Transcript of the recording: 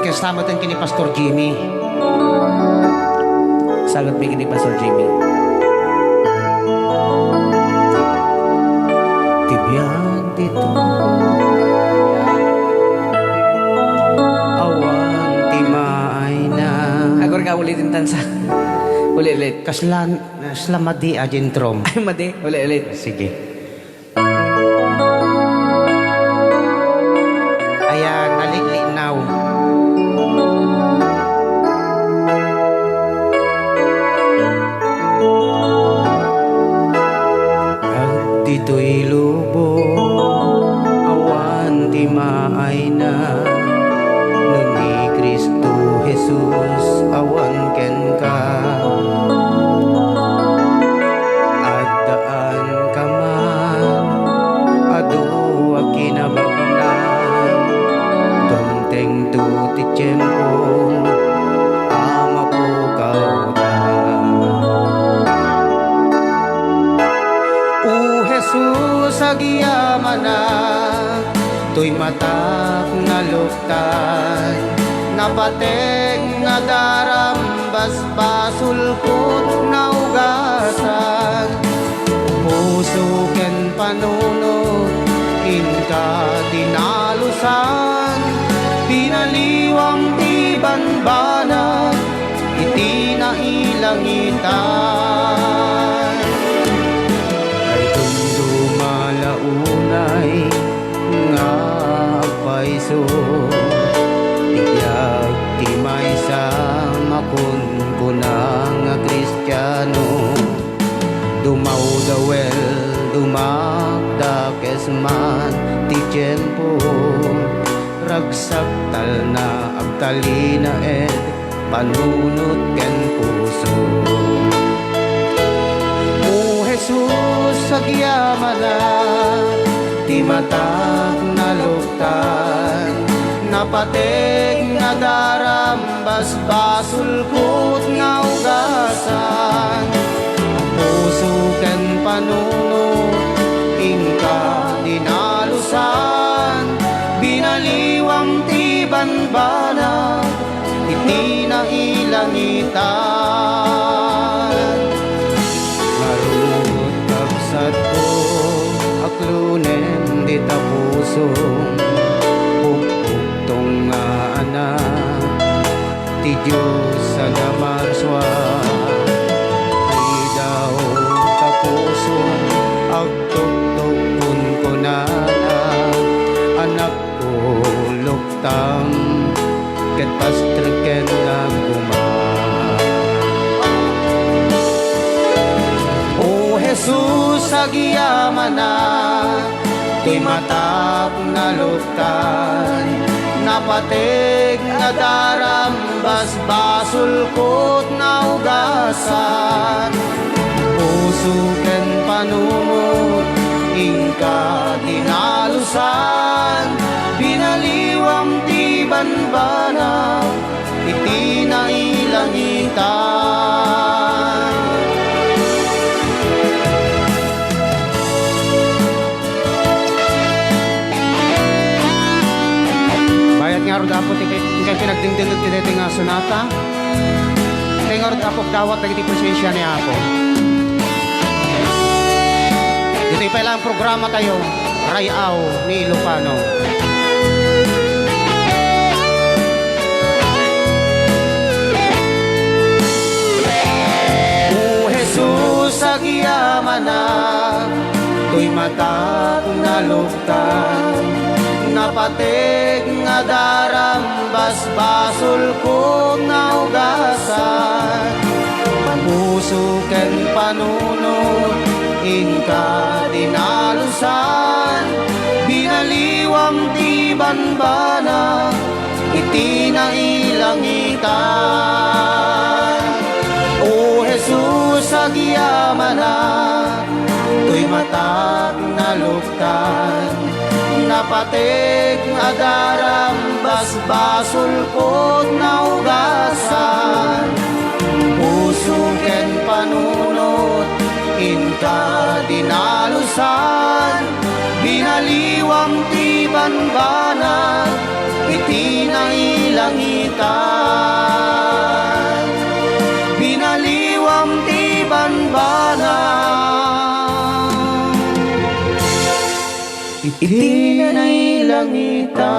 kasama din kini Pastor Jimmy. Sagot mi kini Pastor Jimmy. Tibiyag dito awan timaay na. Agor ka ulitin tansa. Ulit. Kaslan slamadi ajentrom. Ay, madi. Ulit. Sige. Ayan, naliglinaw. At dito'y lubo, awan ti maay na. Nun ni Kristo Jesus, awan ken ka. Adaan ka man, adu akinabagnan. Dumteng tu ti tiempo, ama po kauda. O Jesus agyaman na, to'y matak na luktan. Napateng nga darambas basulkot na ugasan. Puso ken panunod inka dinalusan. Pinaliwang ti banbanag iti nailangitan. Ay tundo malaunay nga paiso. Tiyag ti maysa makunkunang nga Kristiyano. Dumaw dawel dumakda kesman ti tiempo. Ragsak tal na agtali na panunot ken puso. O Jesus agyaman na ti matag na luktan. Napateg nga darambas basulkot nga ugasan. Puso ken panunot ingka dinalusan. Binaliwang ti banbanag iti nailangitan. Marut kapsat ko aklunen di tapusong. Pupugtong nga anak ti Diyos sa namarswa. Di daw tapusong agtugtugkun ko na anak ko luktang ket pastreken naguma. O Jesus agyaman na ti matak na luktan. Napateg nga darambas basulkot na ugasan. Puso ken panunod ingka dinalusan. Binaliwang ti banbanag iti nailangitan. Bayat nga ro dapat ikay pinagdingdinod ti nga sonata. Ikay nga ro dapat dawat dagiti presensya ni Apo. Dito ilang programa tayo, Rayaw ni Ilocano. O Jesus agyaman na, to'y matak na luktan. Napateg nga darambas basulkot na ugasan. Puso ken panunod ingka dinalusan. Binaliwang ti banbanag iti nailangitan. O Jesus agyaman na, to'y matak na luktan. Napateg nga darambas basulkot na ugasan. Puso ken panunod inka dinalusan. Binaliwang ti banbanag iti nailangitan. langitan, binaliwam ti banbana, iti nanay langitan.